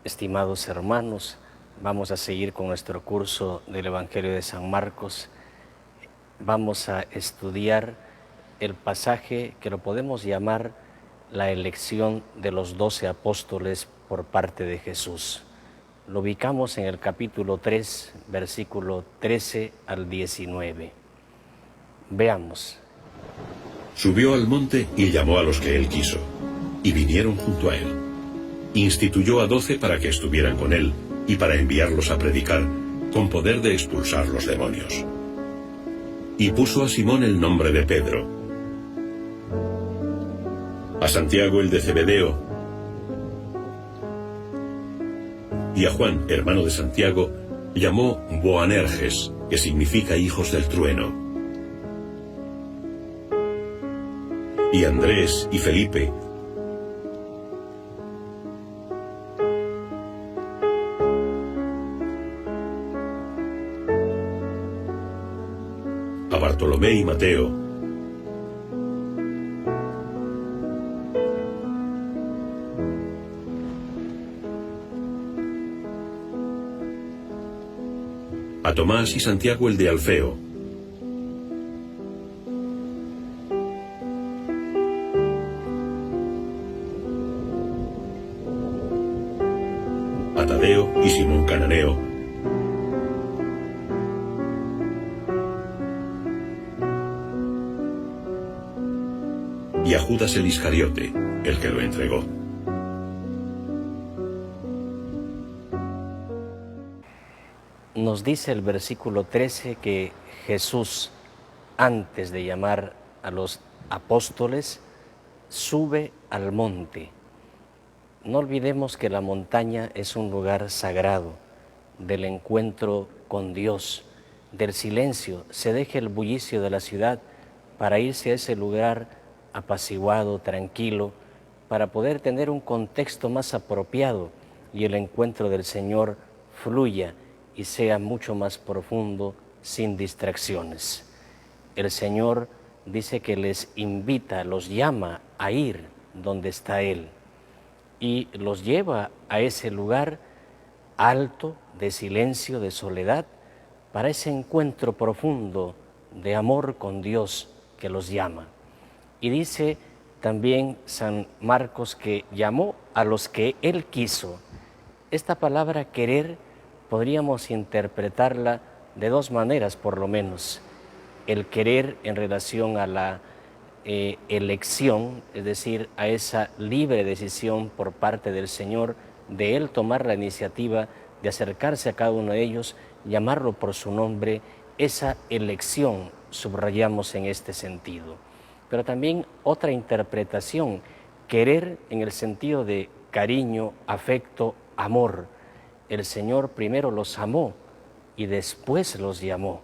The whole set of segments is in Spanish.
Estimados hermanos, vamos a seguir con nuestro curso del Evangelio de San Marcos. Vamos a estudiar el pasaje que lo podemos llamar la elección de los 12 apóstoles por parte de Jesús. Lo ubicamos en el capítulo 3, versículo 13 al 19. Veamos. Subió al monte y llamó a los que él quiso, y vinieron junto a él. Instituyó a 12 para que estuvieran con él y para enviarlos a predicar, con poder de expulsar los demonios. Y puso a Simón el nombre de Pedro, a Santiago el de Zebedeo, y a Juan, hermano de Santiago, llamó Boanerges, que significa hijos del trueno, y Andrés y Felipe, a Bartolomé y Mateo, a Tomás y Santiago el de Alfeo, a Tadeo y Simón Cananeo, y a Judas el Iscariote, el que lo entregó. Nos dice el versículo 13 que Jesús, antes de llamar a los apóstoles, sube al monte. No olvidemos que la montaña es un lugar sagrado, del encuentro con Dios, del silencio. Se deja el bullicio de la ciudad para irse a ese lugar apaciguado, tranquilo, para poder tener un contexto más apropiado y el encuentro del Señor fluya y sea mucho más profundo, sin distracciones. El Señor dice que les invita, los llama a ir donde está Él y los lleva a ese lugar alto, de silencio, de soledad, para ese encuentro profundo de amor con Dios que los llama. Y dice también San Marcos que llamó a los que Él quiso. Esta palabra querer podríamos interpretarla de dos maneras por lo menos. El querer en relación a la elección, es decir, a esa libre decisión por parte del Señor de Él tomar la iniciativa de acercarse a cada uno de ellos, llamarlo por su nombre, esa elección subrayamos en este sentido. Pero también otra interpretación, querer en el sentido de cariño, afecto, amor. El Señor primero los amó y después los llamó.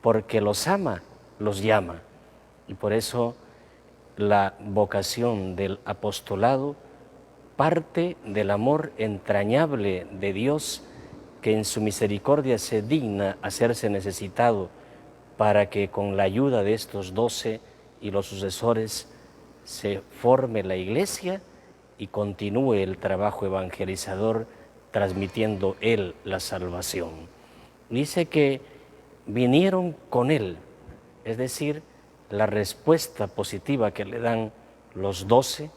Porque los ama, los llama. Y por eso la vocación del apostolado parte del amor entrañable de Dios, que en su misericordia se digna hacerse necesitado para que con la ayuda de estos 12 y los sucesores se forme la Iglesia y continúe el trabajo evangelizador transmitiendo Él la salvación. Dice que vinieron con Él, es decir, la respuesta positiva que le dan los 12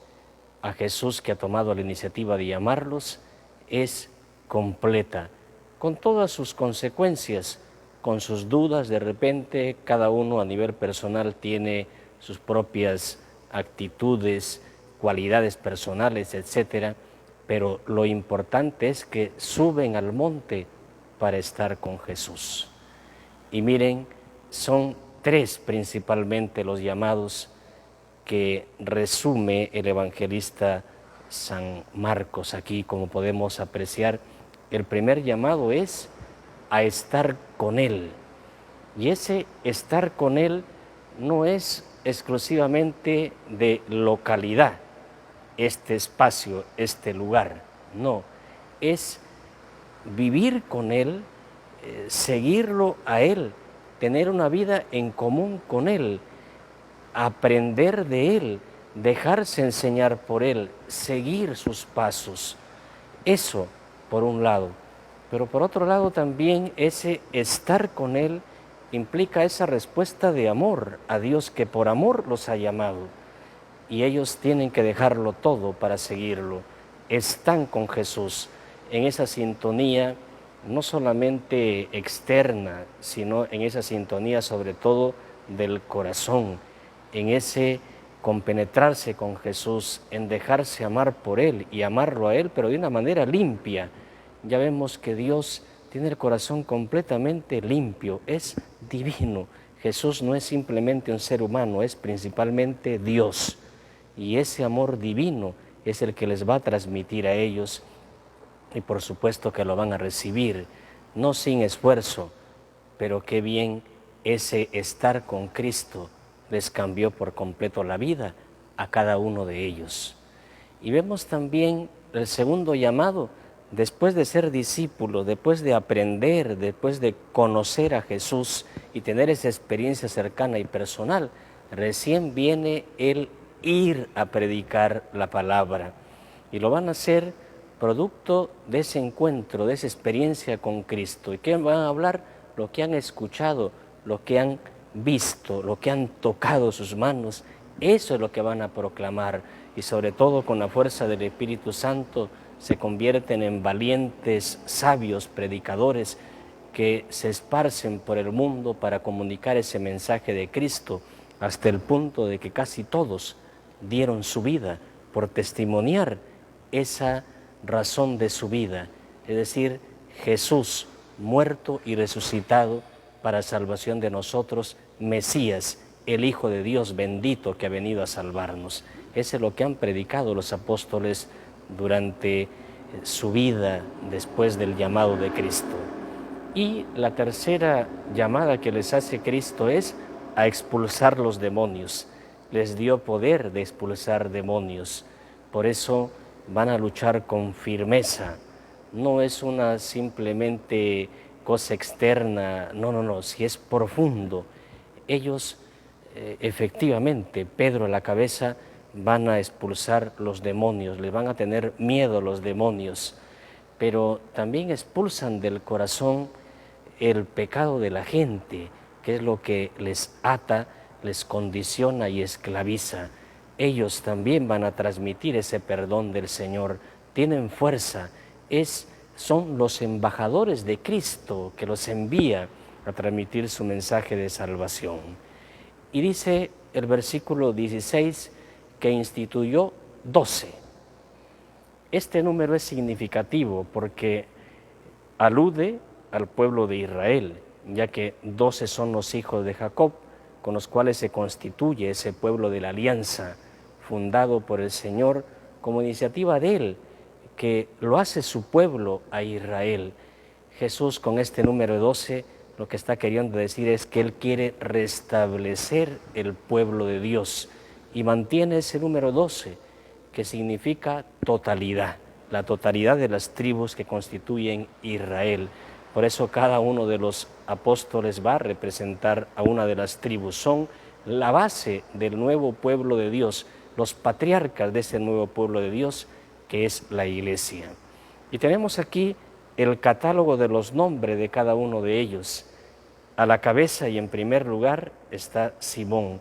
a Jesús, que ha tomado la iniciativa de llamarlos, es completa, con todas sus consecuencias, con sus dudas. De repente cada uno a nivel personal tiene sus propias actitudes, cualidades personales, etcétera, pero lo importante es que suben al monte para estar con Jesús. Y miren, son 3 principalmente los llamados que resume el evangelista San Marcos aquí, como podemos apreciar. El primer llamado es a estar con Él. Y ese estar con Él no es exclusivamente de localidad, este espacio, este lugar, no, es vivir con Él, seguirlo a Él, tener una vida en común con Él, aprender de Él, dejarse enseñar por Él, seguir sus pasos. Eso por un lado, pero por otro lado también ese estar con Él implica esa respuesta de amor a Dios que por amor los ha llamado y ellos tienen que dejarlo todo para seguirlo. Están con Jesús en esa sintonía, no solamente externa, sino en esa sintonía sobre todo del corazón, en ese compenetrarse con Jesús, en dejarse amar por Él y amarlo a Él, pero de una manera limpia. Ya vemos que Dios tiene el corazón completamente limpio, es divino. Jesús no es simplemente un ser humano, es principalmente Dios. Y ese amor divino es el que les va a transmitir a ellos y por supuesto que lo van a recibir, no sin esfuerzo, pero qué bien ese estar con Cristo les cambió por completo la vida a cada uno de ellos. Y vemos también el segundo llamado, después de ser discípulo, después de aprender, después de conocer a Jesús y tener esa experiencia cercana y personal, recién viene el ir a predicar la palabra. Y lo van a hacer producto de ese encuentro, de esa experiencia con Cristo. ¿Y qué van a hablar? Lo que han escuchado, lo que han visto, lo que han tocado sus manos. Eso es lo que van a proclamar. Y sobre todo con la fuerza del Espíritu Santo se convierten en valientes, sabios predicadores que se esparcen por el mundo para comunicar ese mensaje de Cristo, hasta el punto de que casi todos dieron su vida por testimoniar esa razón de su vida, es decir, Jesús muerto y resucitado para salvación de nosotros, Mesías, el Hijo de Dios bendito que ha venido a salvarnos. Eso es lo que han predicado los apóstoles durante su vida después del llamado de Cristo. Y la tercera llamada que les hace Cristo es a expulsar los demonios. Les dio poder de expulsar demonios. Por eso van a luchar con firmeza. No es una simplemente cosa externa, no, si es profundo. Ellos, efectivamente, Pedro a la cabeza, van a expulsar los demonios, les van a tener miedo los demonios, pero también expulsan del corazón el pecado de la gente, que es lo que les ata, les condiciona y esclaviza. Ellos también van a transmitir ese perdón del Señor, tienen fuerza, son los embajadores de Cristo que los envía a transmitir su mensaje de salvación. Y dice el versículo 16 que instituyó 12. Este número es significativo porque alude al pueblo de Israel, ya que 12 son los hijos de Jacob, con los cuales se constituye ese pueblo de la alianza, fundado por el Señor como iniciativa de Él, que lo hace su pueblo a Israel. Jesús con este número 12 lo que está queriendo decir es que Él quiere restablecer el pueblo de Dios y mantiene ese número 12 que significa totalidad, la totalidad de las tribus que constituyen Israel. Por eso cada uno de los apóstoles va a representar a una de las tribus, son la base del nuevo pueblo de Dios, los patriarcas de ese nuevo pueblo de Dios que es la Iglesia. Y tenemos aquí el catálogo de los nombres de cada uno de ellos. A la cabeza y en primer lugar está Simón,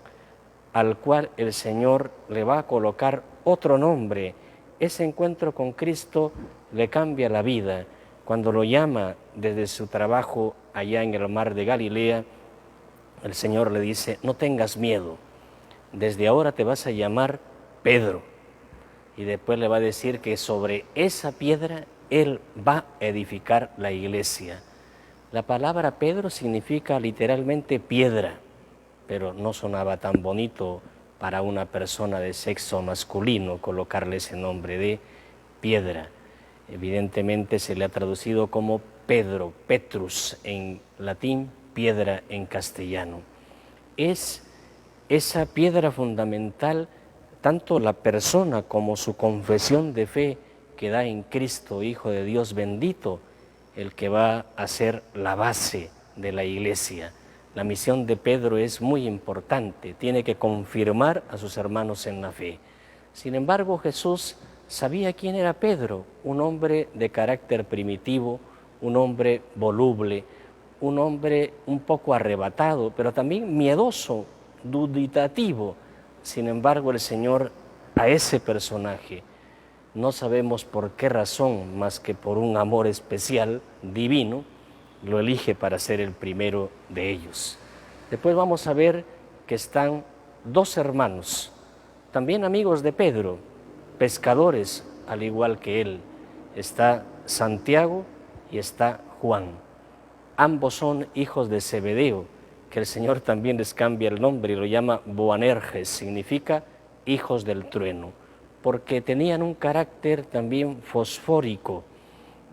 al cual el Señor le va a colocar otro nombre. Ese encuentro con Cristo le cambia la vida. Cuando lo llama desde su trabajo allá en el mar de Galilea, el Señor le dice, no tengas miedo, desde ahora te vas a llamar Pedro. Y después le va a decir que sobre esa piedra Él va a edificar la iglesia. La palabra Pedro significa literalmente piedra, pero no sonaba tan bonito para una persona de sexo masculino colocarle ese nombre de piedra. Evidentemente se le ha traducido como Pedro, Petrus en latín, piedra en castellano. Es esa piedra fundamental, tanto la persona como su confesión de fe que da en Cristo, Hijo de Dios bendito, el que va a ser la base de la iglesia. La misión de Pedro es muy importante, tiene que confirmar a sus hermanos en la fe. Sin embargo, Jesús sabía quién era Pedro, un hombre de carácter primitivo, un hombre voluble, un hombre un poco arrebatado, pero también miedoso, duditativo. Sin embargo, el Señor a ese personaje, no sabemos por qué razón, más que por un amor especial, divino, lo elige para ser el primero de ellos. Después vamos a ver que están dos hermanos, también amigos de Pedro, pescadores al igual que él. Está Santiago y está Juan. Ambos son hijos de Zebedeo, que el Señor también les cambia el nombre y lo llama Boanerges, significa hijos del trueno, porque tenían un carácter también fosfórico.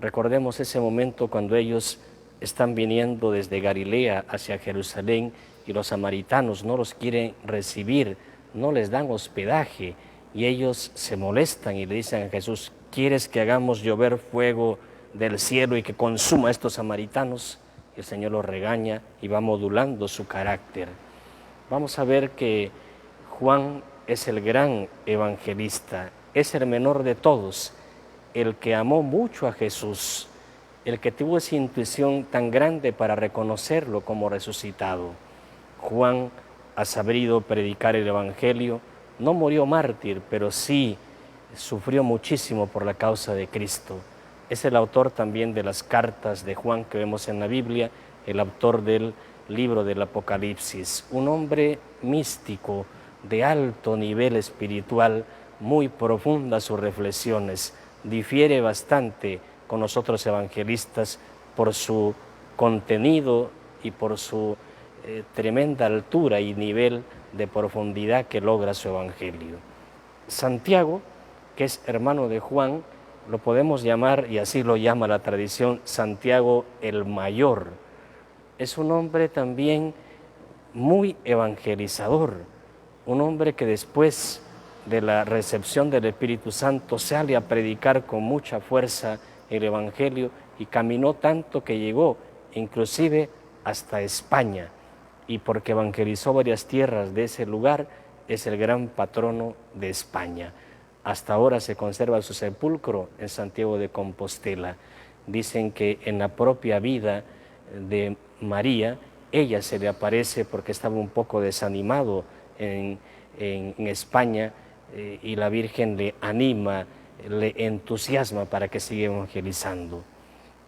Recordemos ese momento cuando ellos están viniendo desde Galilea hacia Jerusalén y los samaritanos no los quieren recibir, no les dan hospedaje y ellos se molestan y le dicen a Jesús, ¿quieres que hagamos llover fuego del cielo y que consuma a estos samaritanos? Y el Señor los regaña y va modulando su carácter. Vamos a ver que Juan es el gran evangelista, es el menor de todos, el que amó mucho a Jesús, el que tuvo esa intuición tan grande para reconocerlo como resucitado. Juan ha sabido predicar el Evangelio, no murió mártir, pero sí sufrió muchísimo por la causa de Cristo. Es el autor también de las cartas de Juan que vemos en la Biblia, el autor del libro del Apocalipsis, un hombre místico, de alto nivel espiritual, muy profundas sus reflexiones, difiere bastante con los otros evangelistas por su contenido y por su tremenda altura y nivel de profundidad que logra su evangelio. Santiago, que es hermano de Juan, lo podemos llamar, y así lo llama la tradición, Santiago el Mayor. Es un hombre también muy evangelizador, un hombre que después de la recepción del Espíritu Santo sale a predicar con mucha fuerza el Evangelio y caminó tanto que llegó inclusive hasta España, y porque evangelizó varias tierras de ese lugar es el gran patrono de España. Hasta ahora se conserva su sepulcro en Santiago de Compostela. Dicen que en la propia vida de María, ella se le aparece porque estaba un poco desanimado en España, y la Virgen le anima, le entusiasma para que siga evangelizando.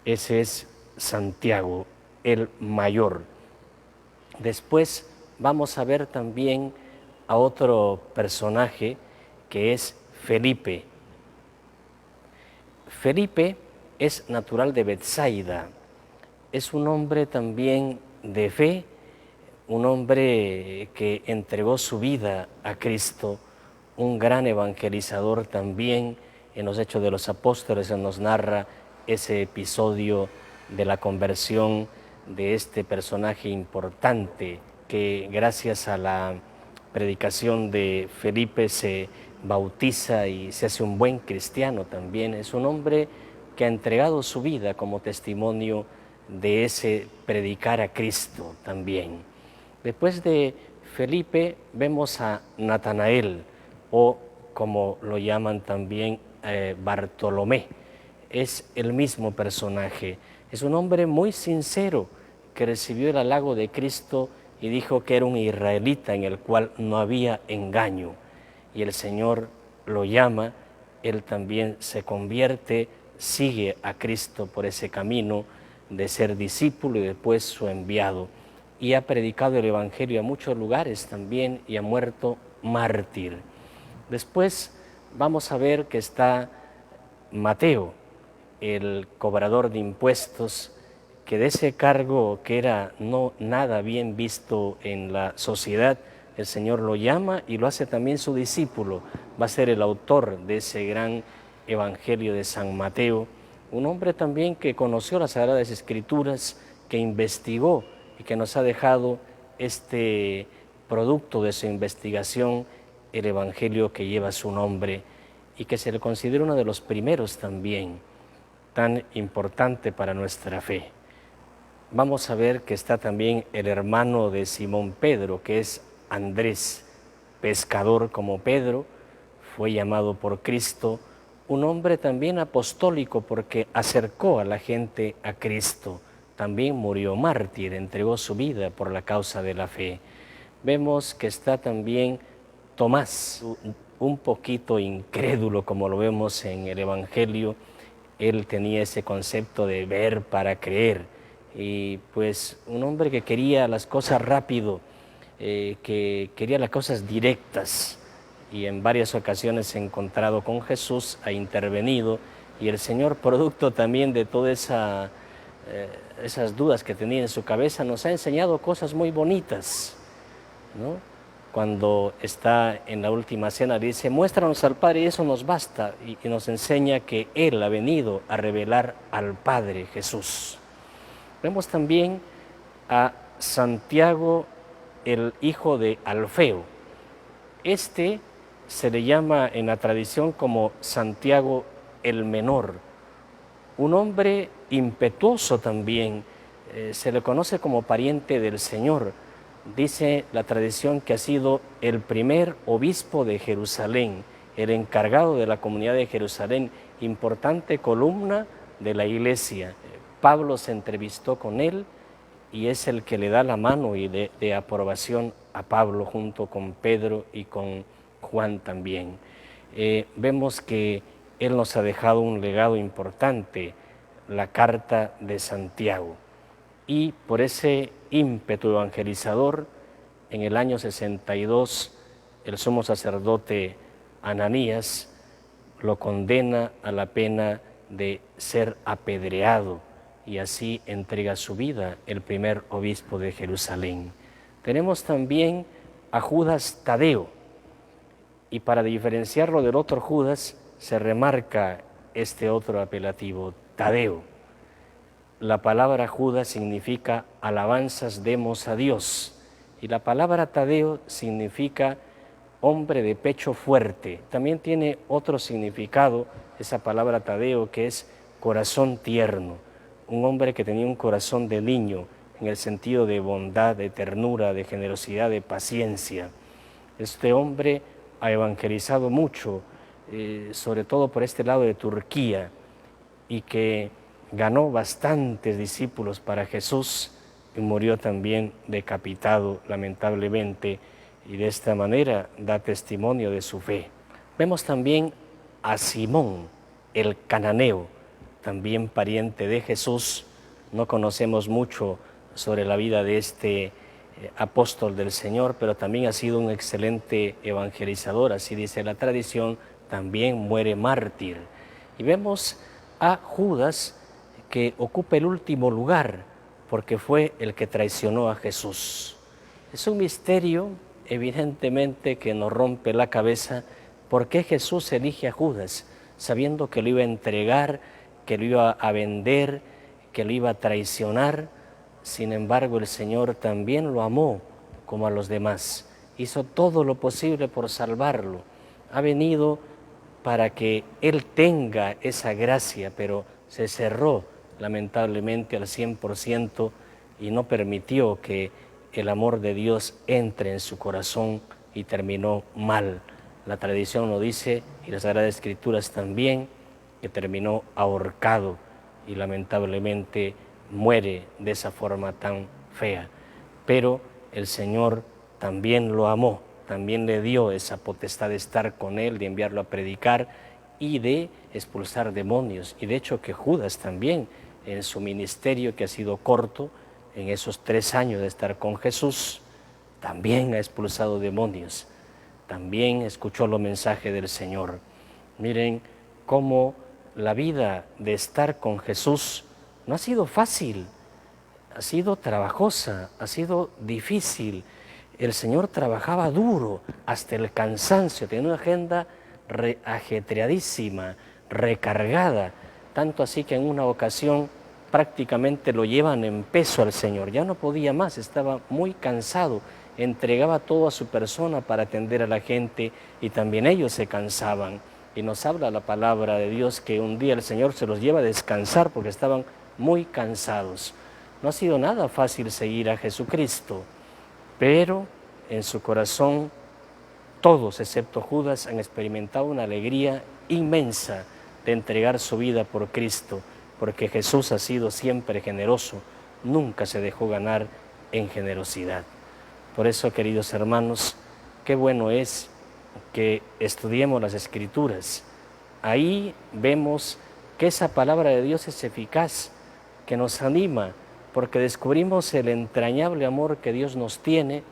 Ese es Santiago, el Mayor. Después vamos a ver también a otro personaje que es Felipe. Felipe es natural de Betsaida, es un hombre también de fe, un hombre que entregó su vida a Cristo, un gran evangelizador también. En los Hechos de los Apóstoles se nos narra ese episodio de la conversión de este personaje importante que gracias a la predicación de Felipe se bautiza y se hace un buen cristiano también. Es un hombre que ha entregado su vida como testimonio de ese predicar a Cristo también. Después de Felipe vemos a Natanael, o como lo llaman también Bartolomé. Es el mismo personaje, es un hombre muy sincero que recibió el halago de Cristo y dijo que era un israelita en el cual no había engaño, y el Señor lo llama, él también se convierte, sigue a Cristo por ese camino de ser discípulo y después su enviado, y ha predicado el Evangelio a muchos lugares también y ha muerto mártir. Después vamos a ver que está Mateo, el cobrador de impuestos, que de ese cargo que era no nada bien visto en la sociedad, el Señor lo llama y lo hace también su discípulo. Va a ser el autor de ese gran Evangelio de San Mateo, un hombre también que conoció las Sagradas Escrituras, que investigó y que nos ha dejado este producto de su investigación, el Evangelio que lleva su nombre y que se le considera uno de los primeros también, tan importante para nuestra fe. Vamos a ver que está también el hermano de Simón Pedro, que es Andrés, pescador como Pedro, fue llamado por Cristo, un hombre también apostólico porque acercó a la gente a Cristo. También murió mártir, entregó su vida por la causa de la fe. Vemos que está también Tomás, un poquito incrédulo, como lo vemos en el Evangelio. Él tenía ese concepto de ver para creer, y pues un hombre que quería las cosas rápido, que quería las cosas directas, y en varias ocasiones se ha encontrado con Jesús, ha intervenido, y el Señor, producto también de todas esas dudas que tenía en su cabeza, nos ha enseñado cosas muy bonitas, ¿no? Cuando está en la última cena, dice, muéstranos al Padre y eso nos basta, y nos enseña que Él ha venido a revelar al Padre Jesús. Vemos también a Santiago, el hijo de Alfeo. Este se le llama en la tradición como Santiago el Menor, un hombre impetuoso también, se le conoce como pariente del Señor. Dice la tradición que ha sido el primer obispo de Jerusalén, el encargado de la comunidad de Jerusalén, importante columna de la iglesia. Pablo se entrevistó con él y es el que le da la mano y de aprobación a Pablo junto con Pedro y con Juan también. Vemos que él nos ha dejado un legado importante, la carta de Santiago. Y por ese ímpetu evangelizador, en el año 62, el sumo sacerdote Ananías lo condena a la pena de ser apedreado, y así entrega su vida el primer obispo de Jerusalén. Tenemos también a Judas Tadeo, y para diferenciarlo del otro Judas se remarca este otro apelativo, Tadeo. La palabra Judas significa alabanzas demos a Dios, y la palabra Tadeo significa hombre de pecho fuerte. También tiene otro significado esa palabra Tadeo, que es corazón tierno, un hombre que tenía un corazón de niño en el sentido de bondad, de ternura, de generosidad, de paciencia. Este hombre ha evangelizado mucho, sobre todo por este lado de Turquía, y que ganó bastantes discípulos para Jesús y murió también decapitado lamentablemente, y de esta manera da testimonio de su fe. Vemos también a Simón el cananeo, también pariente de Jesús. No conocemos mucho sobre la vida de este apóstol del Señor, pero también ha sido un excelente evangelizador, así dice la tradición, también muere mártir. Y vemos a Judas, que ocupa el último lugar, porque fue el que traicionó a Jesús. Es un misterio, evidentemente, que nos rompe la cabeza. ¿Por qué Jesús elige a Judas, sabiendo que lo iba a entregar, que lo iba a vender, que lo iba a traicionar? Sin embargo, el Señor también lo amó como a los demás. Hizo todo lo posible por salvarlo. Ha venido para que Él tenga esa gracia, pero se cerró lamentablemente al 100% y no permitió que el amor de Dios entre en su corazón, y terminó mal. La tradición lo dice, y las Sagradas Escrituras también, que terminó ahorcado y lamentablemente muere de esa forma tan fea. Pero el Señor también lo amó, también le dio esa potestad de estar con él, de enviarlo a predicar y de expulsar demonios. Y de hecho que Judas también, en su ministerio que ha sido corto, en esos 3 años de estar con Jesús, también ha expulsado demonios, también escuchó los mensajes del Señor. Miren cómo la vida de estar con Jesús no ha sido fácil, ha sido trabajosa, ha sido difícil. El Señor trabajaba duro hasta el cansancio, tenía una agenda ajetreadísima, recargada, tanto así que en una ocasión prácticamente lo llevan en peso al Señor, ya no podía más, estaba muy cansado, entregaba todo a su persona para atender a la gente, y también ellos se cansaban. Y nos habla la palabra de Dios que un día el Señor se los lleva a descansar porque estaban muy cansados. No ha sido nada fácil seguir a Jesucristo, pero en su corazón todos, excepto Judas, han experimentado una alegría inmensa de entregar su vida por Cristo, porque Jesús ha sido siempre generoso, nunca se dejó ganar en generosidad. Por eso, queridos hermanos, qué bueno es que estudiemos las Escrituras. Ahí vemos que esa palabra de Dios es eficaz, que nos anima, porque descubrimos el entrañable amor que Dios nos tiene,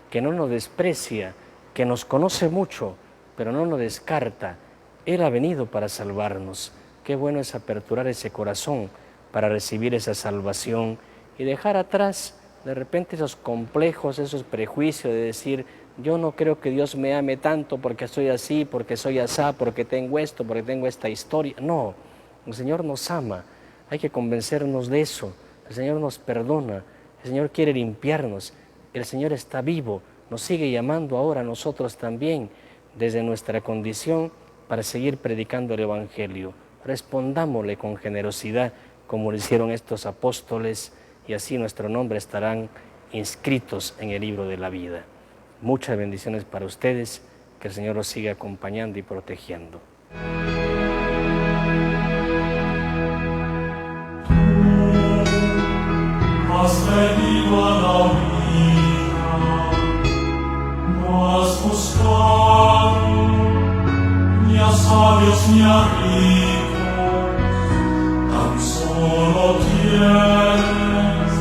que no nos desprecia, que nos conoce mucho, pero no nos descarta. Él ha venido para salvarnos. Qué bueno es aperturar ese corazón para recibir esa salvación y dejar atrás de repente esos complejos, esos prejuicios de decir, yo no creo que Dios me ame tanto porque soy así, porque soy asá, porque tengo esto, porque tengo esta historia. No, el Señor nos ama, hay que convencernos de eso. El Señor nos perdona, el Señor quiere limpiarnos, el Señor está vivo, nos sigue llamando ahora a nosotros también desde nuestra condición para seguir predicando el Evangelio. Respondámosle con generosidad como lo hicieron estos apóstoles y así nuestros nombres estarán inscritos en el libro de la vida. Muchas bendiciones para ustedes, que el Señor los siga acompañando y protegiendo. Has venido a la vida, no has buscado ni a sabios ni a ricos, tan solo quieres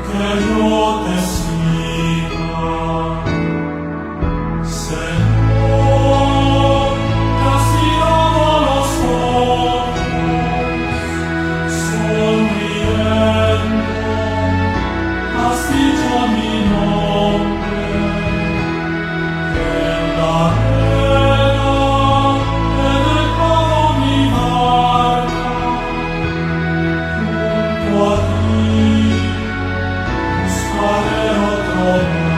que yo te siga. Señor, te has mirado a los ojos, sonriendo, has dicho mi nombre, en la arena he dejado mi barca, junto a ti buscaré otro mar.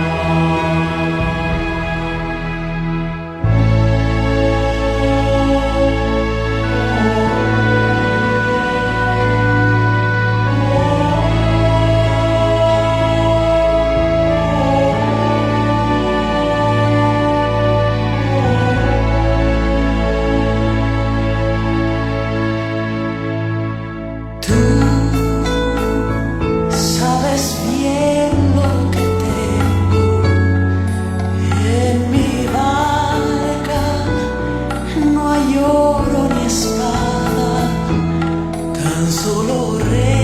Sabes bien lo que tengo en mi barca, no hay oro ni espada, tan solo rey.